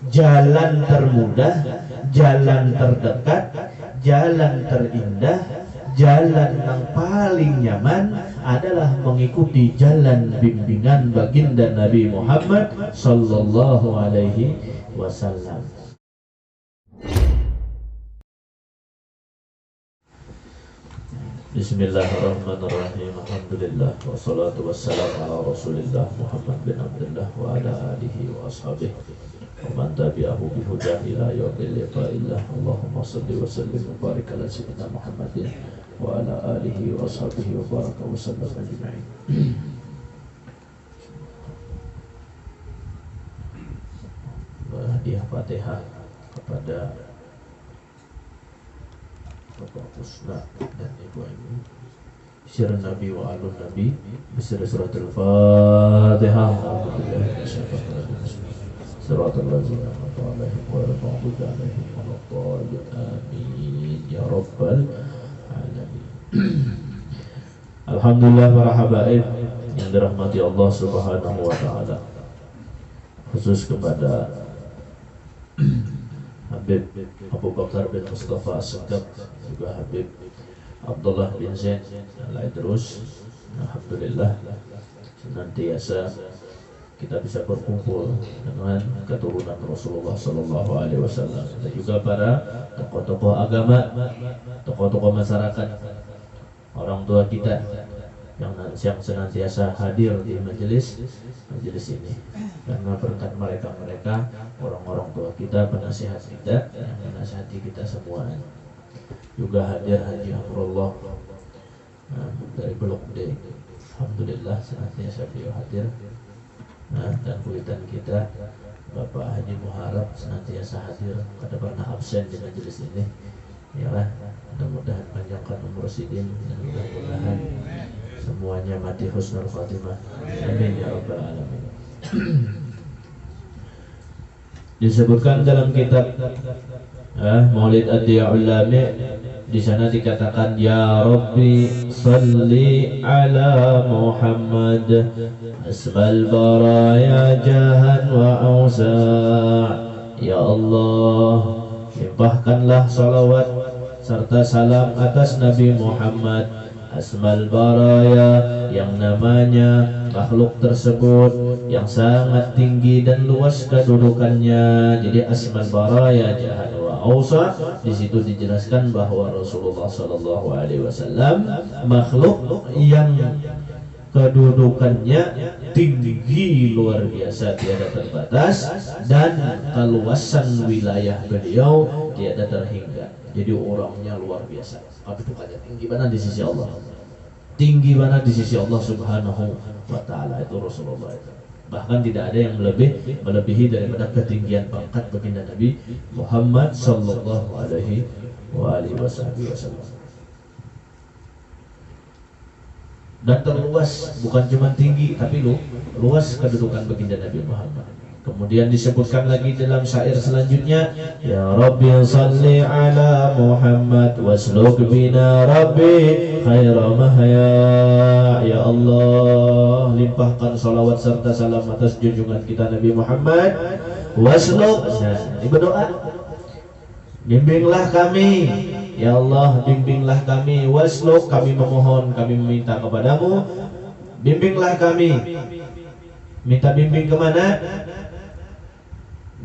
jalan termudah, jalan terdekat, jalan terindah, jalan yang paling nyaman adalah mengikuti jalan bimbingan baginda Nabi Muhammad sallallahu alaihi wasallam. Bismillahirrahmanirrahim. Alhamdulillah wassalatu wassalamu ala Rasulillah Muhammad bin Abdullah wa ala alihi wa ashabihi wa man tabi'ahu bi hudah ila yaumil liqa'illah. Allahumma shalli wa sallim wa barik ala sayyidina Muhammadin wa ala alihi wa ashabihi wa baraka wa sallam ajma'in. Hadiah Fatihah kepada Bapak Kusna dan Ibu Ayu Sir Nabi wa alun Nabi Bisir suratul Fatihah. Suratul lazina alaihim wa rahmatullahi alaihim wa rahmatullahi amin ya rabbal alamin. Alhamdulillah para habaib yang dirahmati Allah subhanahu wa ta'ala, khusus kepada Habib Abu Bakar bin Mustafa As-Segaf, juga Habib Abdullah bin Zain Al-Idrus. Alhamdulillah senantiasa kita bisa berkumpul dengan keturunan Rasulullah Sallallahu Alaihi Wasallam, dan juga para tokoh-tokoh agama, tokoh-tokoh masyarakat, orang tua kita yang senantiasa hadir di majelis ini, karena berkat mereka orang-orang tua kita, penasihat kita yang menasihati kita semua. Juga hadir Haji Amrullah dari Blok D, alhamdulillah senantiasa beliau hadir. Dan kulitan kita Bapak Haji Muharram senantiasa hadir, kada pernah absen di majelis ini. Yalah, mudah-mudahan panjangkan umur sidin dan mudah-mudahan semuanya mati husnul khatimah. Amin ya rabbal alamin. Disebutkan dalam kitab Maulid Ad-Diya'ul Lami, di sana dikatakan ya Rabbi salli ala Muhammad asmal baraya jahan wa ausa'. Ya Allah, limpahkanlah salawat serta salam atas Nabi Muhammad asmal baraya, yang namanya makhluk tersebut yang sangat tinggi dan luas kedudukannya. Jadi asmal baraya jahan wa ausa, di situ dijelaskan bahwa Rasulullah Sallallahu Alaihi Wasallam makhluk yang kedudukannya tinggi luar biasa, tiada terbatas, dan keluasan wilayah beliau tiada terhingga. Jadi orangnya luar biasa. Kedudukannya tinggi mana di sisi Allah, tinggi mana di sisi Allah Subhanahu wa Ta'ala, itu Rasulullah itu. Bahkan tidak ada yang melebihi daripada ketinggian pangkat baginda Nabi Muhammad Sallallahu Alaihi Wasallam. Dan terluas, bukan cuma tinggi tapi luas kedudukan baginda Nabi Muhammad. Kemudian disebutkan lagi dalam syair selanjutnya, ya Rabbi salli ala Muhammad wasluk bina Rabbi khaira mahya. Ya Allah, limpahkan salawat serta salam atas junjungan kita Nabi Muhammad. Wasluk, ini berdoa, bimbinglah kami ya Allah, bimbinglah kami. Wasluk, kami memohon, kami meminta kepadamu, bimbinglah kami. Minta bimbing kemana?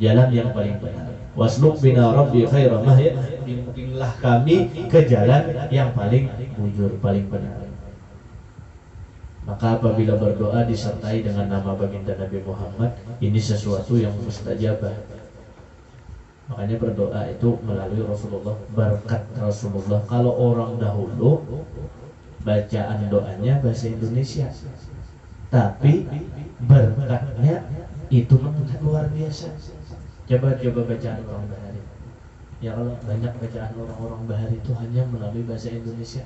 Jalan yang paling benar. Wasluk bina Rabbi khaira mahya, bimbinglah kami ke jalan yang paling bujur, paling benar. Maka apabila berdoa disertai dengan nama baginda Nabi Muhammad, ini sesuatu yang mustajabah. Makanya berdoa itu melalui Rasulullah, berkat Rasulullah. Kalau orang dahulu bacaan doanya bahasa Indonesia, tapi berkatnya itu luar biasa. Coba bacaan orang Bahari. Ya kalau banyak bacaan orang-orang Bahari itu hanya melalui bahasa Indonesia,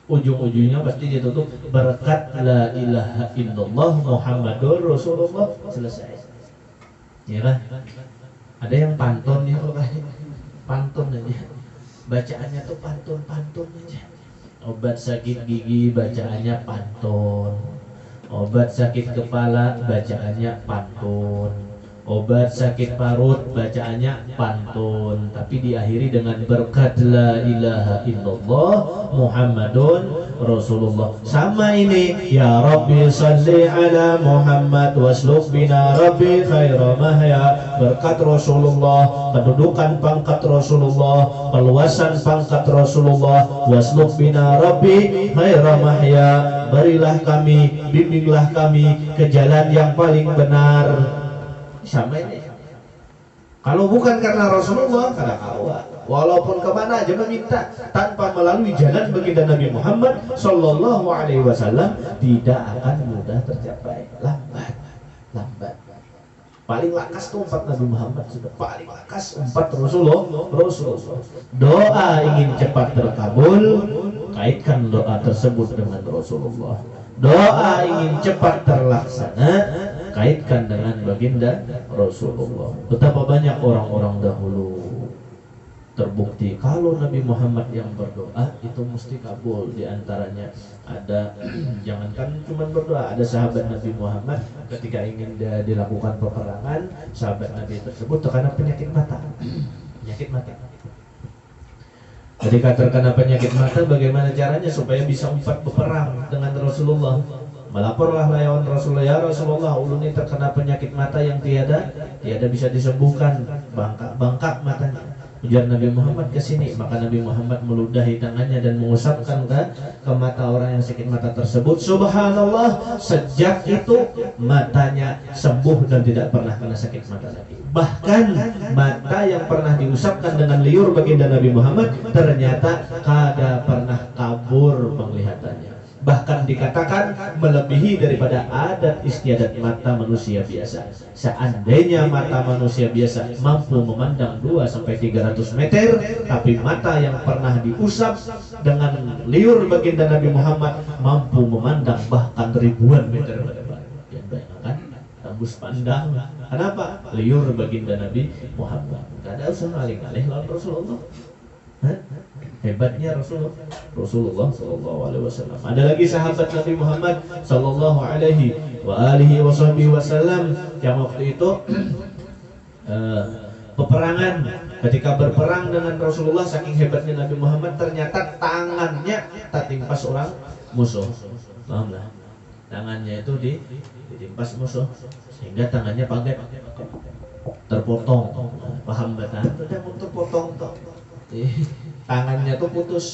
ujung-ujungnya pasti ditutup berkat la ilaha illallah Muhammadur Rasulullah, selesai. Ya kan? Ada yang pantun ya, pantun aja. Bacaannya tuh pantun aja. Obat sakit gigi bacaannya pantun. Obat sakit kepala bacaannya pantun. Obat sakit parut bacaannya pantun, tapi diakhiri dengan berkat la ilaha illallah Muhammadun Rasulullah. Sama ini, ya Rabbi salli ala Muhammad wasluk bina Rabbi khaira mahya. Berkat Rasulullah, kedudukan pangkat Rasulullah, keluasan pangkat Rasulullah, wasluk bina Rabbi khaira mahya. Berilah kami, bimbinglah kami ke jalan yang paling benar. Sama ini. Kalau bukan karena Rasulullah, karena awal. Walaupun kemana aja meminta tanpa melalui jalan baginda Nabi Muhammad Sallallahu Alaihi Wasallam tidak akan mudah tercapai. Lambat. Paling lakas tuh umat Nabi Muhammad, sudah paling lakas umat Rasulullah. Doa ingin cepat terkabul, kaitkan doa tersebut dengan Rasulullah. Doa ingin cepat terlaksana, kaitkan dengan baginda Rasulullah. Betapa banyak orang-orang dahulu terbukti kalau Nabi Muhammad yang berdoa itu mesti kabul. Di antaranya ada, jangankan cuma berdoa, ada sahabat Nabi Muhammad ketika ingin dilakukan peperangan, sahabat Nabi tersebut terkena penyakit mata. Ketika terkena penyakit mata, bagaimana caranya supaya bisa umpat berperang dengan Rasulullah? Melaporlah lawan Rasulullah, ya Rasulullah, ulun ini terkena penyakit mata yang tiada bisa disembuhkan, bangkak matanya. Ujar Nabi Muhammad ke sini, maka Nabi Muhammad meludahi tangannya dan mengusapkan ke mata orang yang sakit mata tersebut. Subhanallah, sejak itu matanya sembuh dan tidak pernah kena sakit mata lagi. Bahkan mata yang pernah diusapkan dengan liur baginda Nabi Muhammad ternyata kada pernah kabur penglihatannya. Bahkan dikatakan melebihi daripada adat istiadat mata manusia biasa. Seandainya mata manusia biasa mampu memandang 2-300 meter, tapi mata yang pernah diusap dengan liur baginda Nabi Muhammad mampu memandang bahkan ribuan meter ke depan. Yang bayangkan, tembus pandang. Kenapa? Liur baginda Nabi Muhammad. Kada usah ngalih-ngalih lawan Rasulullah. Hebatnya Rasulullah Sallallahu Alaihi Wasallam. Ada lagi sahabat Nabi Muhammad Sallallahu Alaihi Wasallam yang waktu itu peperangan, ketika berperang dengan Rasulullah, saking hebatnya Nabi Muhammad ternyata tangannya tertimpa seorang musuh. Paham lah? Tangannya itu ditimpas musuh sehingga tangannya paget terpotong. Paham betul? Tidak mau terpotong toh. Tangannya tuh putus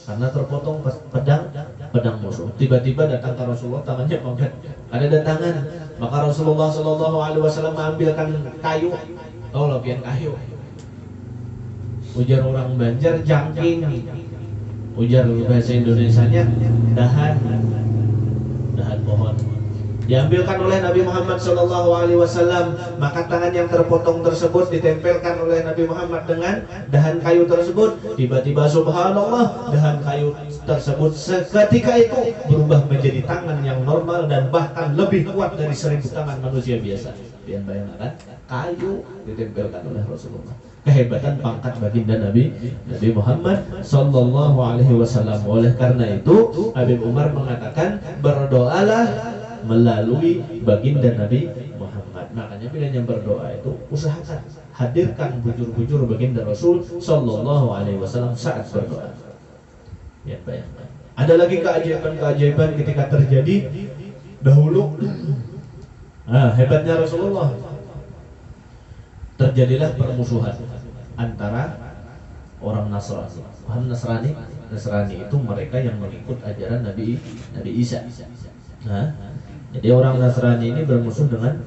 karena terpotong pedang musuh. Tiba-tiba datang ke Rasulullah, tangannya paget, ada tangan. Maka Rasulullah Shallallahu Alaihi Wasallam mengambilkan kayu, lopian kayu. Ujar orang Banjar jangking, ujar bahasa Indonesianya dahan pohon. Diambilkan oleh Nabi Muhammad Sallallahu Alaihi Wasallam, maka tangan yang terpotong tersebut ditempelkan oleh Nabi Muhammad dengan dahan kayu tersebut. Tiba-tiba subhanallah, dahan kayu tersebut seketika itu berubah menjadi tangan yang normal dan bahkan lebih kuat dari 1000 tangan manusia biasa. Bayangkan, kayu ditempelkan oleh Rasulullah. Kehebatan pangkat baginda Nabi Muhammad Sallallahu Alaihi Wasallam. Oleh karena itu, Habib Umar mengatakan berdoalah melalui baginda Nabi Muhammad. Makanya bila yang berdoa itu usahakan hadirkan bujur-bujur baginda Rasul Sallallahu Alaihi Wasallam saat berdoa. Ya, bayangkan. Ada lagi keajaiban-keajaiban ketika terjadi dahulu. Hebatnya Rasulullah. Terjadilah permusuhan antara orang Nasrani. Paham Nasrani? Nasrani itu mereka yang mengikut ajaran Nabi Isa. Jadi orang Nasrani ini bermusuh dengan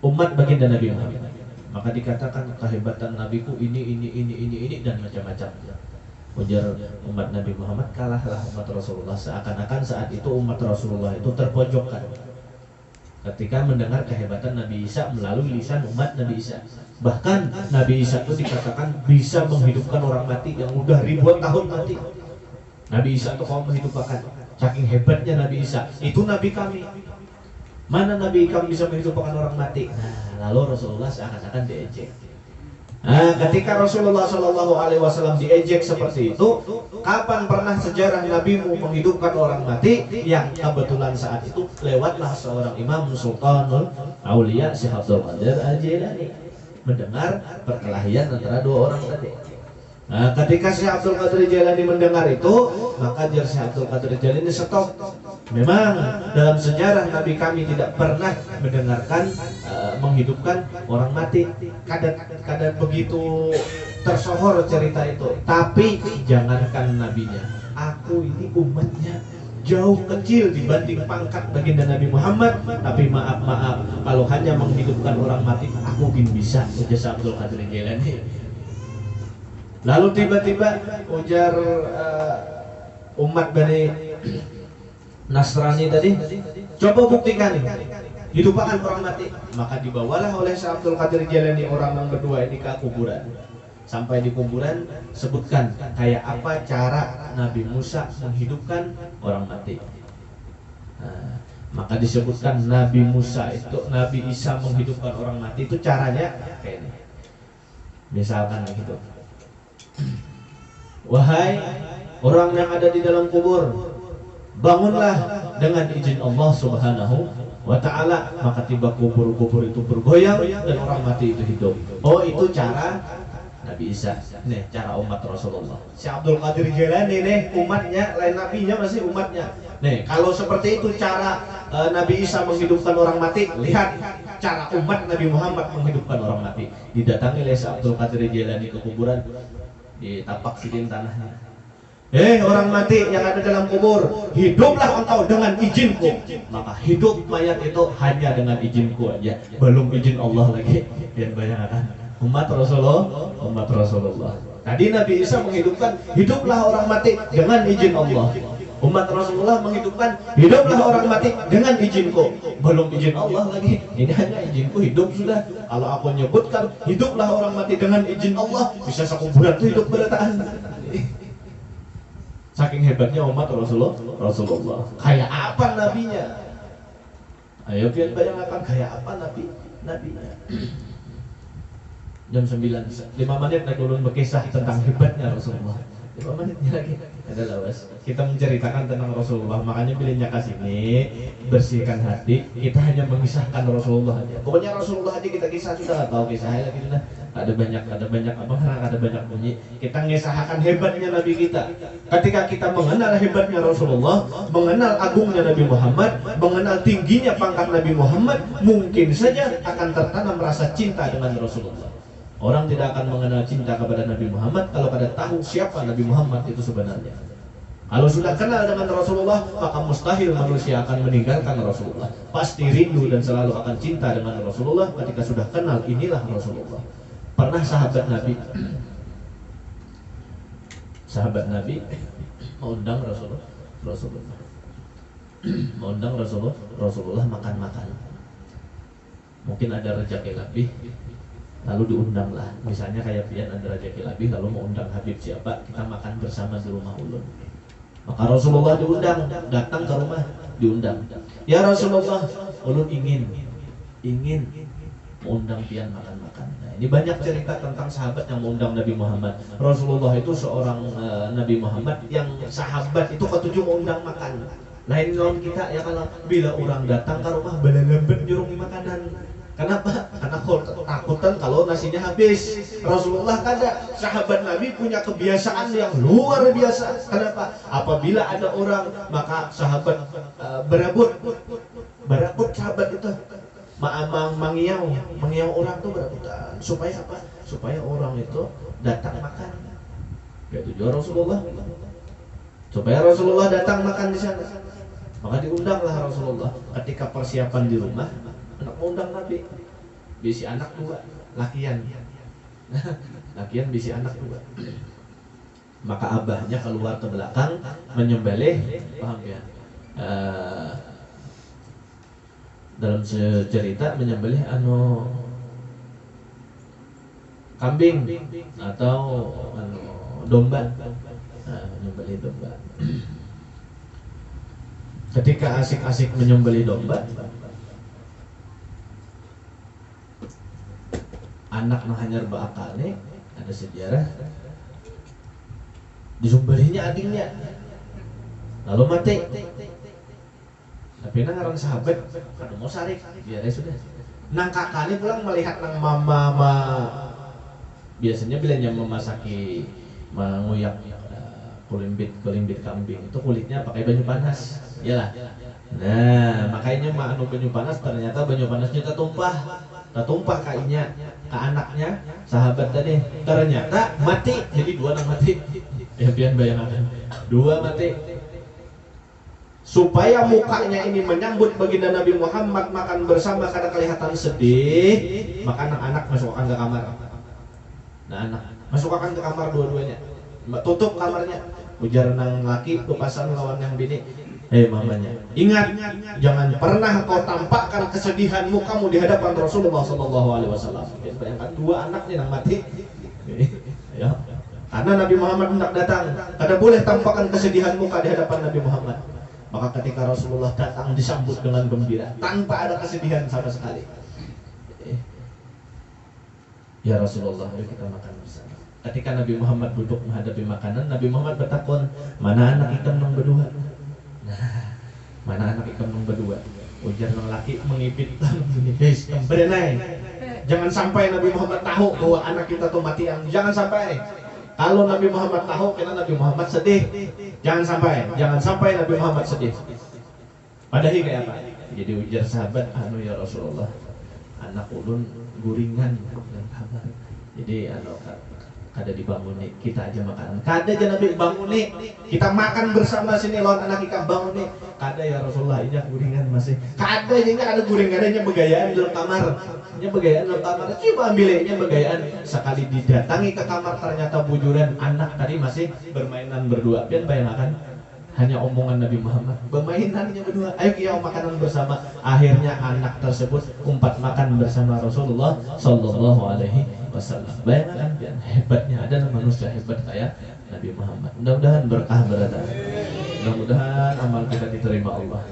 umat baginda Nabi Muhammad. Maka dikatakan kehebatan Nabiku ini dan macam-macam. Ujar umat Nabi Muhammad, kalahlah umat Rasulullah. Seakan-akan saat itu umat Rasulullah itu terpojokkan ketika mendengar kehebatan Nabi Isa melalui lisan umat Nabi Isa. Bahkan Nabi Isa itu dikatakan bisa menghidupkan orang mati yang udah ribuan tahun mati. Nabi Isa itu kalau menghidupkan. Saking hebatnya Nabi Isa, itu Nabi kami. Mana Nabi kami bisa menghidupkan orang mati? Lalu Rasulullah seakan-akan diejek. Nah, ketika Rasulullah Shallallahu Alaihi Wasallam diejek seperti itu, kapan pernah sejarah Nabimu menghidupkan orang mati? Yang kebetulan saat itu lewatlah seorang Imam Sultanul Aulia Syekh Abdul Qadir Al-Jilani mendengar perkelahian antara dua orang tadi. Nah, ketika Syekh Abdul Qadir Jilani mendengar itu, maka Syekh Abdul Qadir Jilani stop. Memang dalam sejarah Nabi kami tidak pernah mendengarkan menghidupkan orang mati. Kadang begitu tersohor cerita itu. Tapi jangankan nabinya, aku ini umatnya jauh kecil dibanding pangkat baginda Nabi Muhammad. Tapi maaf, kalau hanya menghidupkan orang mati, aku bin bisa. Ujar Syekh Abdul Qadir Jilani. Lalu tiba-tiba ujar umat Bani Nasrani tadi, coba buktikan hidupkan orang mati. Maka dibawalah oleh Syekh Abdul Qadir Jilani orang yang berdua ini ke kuburan. Sampai di kuburan sebutkan kayak apa cara Nabi Musa menghidupkan orang mati. Nah, maka disebutkan Nabi Musa itu, Nabi Isa menghidupkan orang mati itu caranya kayak ini. Misalkan begitu. Wahai orang yang ada di dalam kubur, bangunlah dengan izin Allah Subhanahu wa ta'ala. Maka tiba kubur-kubur itu bergoyang dan orang mati itu hidup. Oh, itu cara Nabi Isa. Nih cara umat Rasulullah. Syekh Abdul Qadir Jilani nih umatnya, lain nabinya masih umatnya. Nih kalau seperti itu cara Nabi Isa menghidupkan orang mati, lihat cara umat Nabi Muhammad menghidupkan orang mati. Didatangi oleh Syekh Abdul Qadir Jilani ke kuburan, ditapak sidin tanahnya. Orang mati yang ada dalam kubur, hiduplah engkau dengan izinku. Maka hidup mayat itu hanya dengan izinku aja, belum izin Allah lagi. Dan bayangkan umat Rasulullah. Tadi Nabi Isa menghidupkan, hiduplah orang mati dengan izin Allah. Umat Rasulullah menghidupkan, hiduplah orang mati dengan izinku, belum izin Allah lagi. Ini hanya izinku hidup sudah. Kalau aku nyebutkan hiduplah orang mati dengan izin Allah, bisa sekuburan itu hidup bertahan. Saking hebatnya umat Rasulullah. Kayak apa nabinya? Ayo kalian bayangkan kayak apa nabinya. Jam 9, 5 menit naik ulun berkisah tentang hebatnya Rasulullah. 5 menitnya lagi ada lawas. Kita menceritakan tentang Rasulullah, makanya pilihnya ke sini, bersihkan hati. Kita hanya mengisahkan Rasulullah aja. Pokoknya Rasulullah aja kita kisah, sudah nggak tahu kisahnya lagi sudah. Ada banyak bunyi. Kita mengisahkan hebatnya Nabi kita. Ketika kita mengenal hebatnya Rasulullah, mengenal agungnya Nabi Muhammad, mengenal tingginya pangkat Nabi Muhammad, mungkin saja akan tertanam rasa cinta dengan Rasulullah. Orang tidak akan mengenal cinta kepada Nabi Muhammad kalau pada tahu siapa Nabi Muhammad itu sebenarnya. Kalau sudah kenal dengan Rasulullah, maka mustahil manusia akan meninggalkan Rasulullah. Pasti rindu dan selalu akan cinta dengan Rasulullah ketika sudah kenal inilah Rasulullah. Pernah sahabat Nabi mengundang Rasulullah makan-makan. Mungkin ada rezeki lebih, lalu diundanglah. Misalnya kayak pian ada rezeki lebih, lalu mau undang Habib siapa, kita makan bersama di rumah ulun. Maka Rasulullah diundang, datang ke rumah, diundang. Ya Rasulullah, ulun ingin mengundang pian makan-makan. Nah, ini banyak cerita tentang sahabat yang mengundang Nabi Muhammad. Rasulullah itu seorang Nabi Muhammad yang sahabat itu ketujuh mengundang makan. Lain lawan kita ya, kalau bila orang datang ke rumah balalaben nyurungi makanan. Kenapa? Karena takutan kalau nasinya habis. Rasulullah kada, sahabat Nabi punya kebiasaan yang luar biasa. Kenapa? Apabila ada orang, maka sahabat berebut sahabat itu. Mengiau orang tuh berebutan. Supaya apa? Supaya orang itu datang makan. Itu juga Rasulullah. Supaya Rasulullah datang makan di sana. Maka diundanglah Rasulullah. Ketika persiapan di rumah, anak undang Nabi, bisi anak 2, lakian bisi anak 2. Maka abahnya keluar ke belakang menyembelih, paham ya? Dalam cerita menyembelih kambing atau domba, menyembelih domba. Ketika asik-asik menyembelih domba, anak nu hanyar baakalne ada sejarah disumbalinya adingnya lalu mati. Tapi ngaran sahabat anu mau sarik biar sudah. Nang kakaknya pulang melihat nang mama biasanya bilanya memasaki menguyak kulimbit kambing itu kulitnya pakai banyu panas, iyalah. Nah makanya anu banyu panas ternyata banyu panasnya tertumpah kainnya ke anaknya sahabat tadi ternyata mati, jadi dua nang mati. Ya pian bayangan dua mati. Supaya mukanya ini menyambut baginda Nabi Muhammad makan bersama karena kelihatan sedih, maka anak-anak masukkan ke kamar. Nah anak masukkan ke kamar dua-duanya, tutup kamarnya. Ujar nang laki papasan lawan yang bini, mamanya, ingat jangan pernah kau tampakkan kesedihanmu kamu di hadapan Rasulullah SAW. Bayangkan dua anaknya yang mati. Ya. Karena Nabi Muhammad hendak datang, kada boleh tampakkan kesedihan muka di hadapan Nabi Muhammad. Maka ketika Rasulullah datang disambut dengan gembira tanpa ada kesedihan sama sekali. Ya Rasulullah, ayo kita makan bersama. Ketika Nabi Muhammad duduk menghadapi makanan, Nabi Muhammad bertakun, mana anak ikan nang berdua? Nah, mana anak ikan nang berdua? Ujar nang laki mengipit menipis, berenai. Jangan sampai Nabi Muhammad tahu bahwa anak kita tuh mati yang. Jangan sampai. Kalau Nabi Muhammad tahu, karena Nabi Muhammad sedih. Jangan sampai Nabi Muhammad sedih. Padahal kayak apa? Jadi ujar sahabat, anu ya Rasulullah, anak ulun guringan dan kabar. Jadi anu kada dibangun nih, kita aja makan. Kada aja Nabi bangun nih, kita makan bersama sini lawan anak kita bangun nih. Kada ya Rasulullah, ini guringan masih. Kada aja ada guringan, adanya begayaan dalam kamar. Nya begayaan dalam kamar, coba ambilnya begayaan. Sekali didatangi ke kamar ternyata bujuran anak tadi masih bermainan berdua. Pian bayangkan hanya omongan Nabi Muhammad, bermainannya berdua. Ayo kita makanan bersama. Akhirnya anak tersebut umpat makan bersama Rasulullah Sallallahu Alaihi Wasallam. Bayangkan hebatnya adalah manusia hebat kayak Nabi Muhammad. Mudah-mudahan berkah berada. Mudah-mudahan amal kita diterima Allah.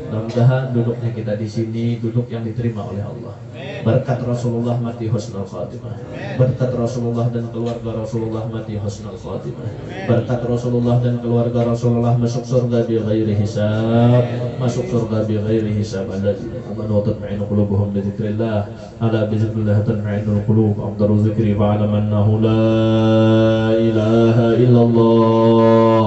Mudah-mudahan duduknya kita di sini duduk yang diterima oleh Allah. Berkat Rasulullah mati husnul khatimah. Berkat Rasulullah dan keluarga Rasulullah mati husnul khatimah. Berkat Rasulullah dan keluarga Rasulullah masuk surga bi ghairi hisab. Masuk surga bi ghairi hisab. Alladzina amanu wa tatma'innu qulubuhum bi dzikrillah. Ala bi dzikrillah tatma'innul qulub. Afdalu dzikri fa'lam annahu la ilaha illallah.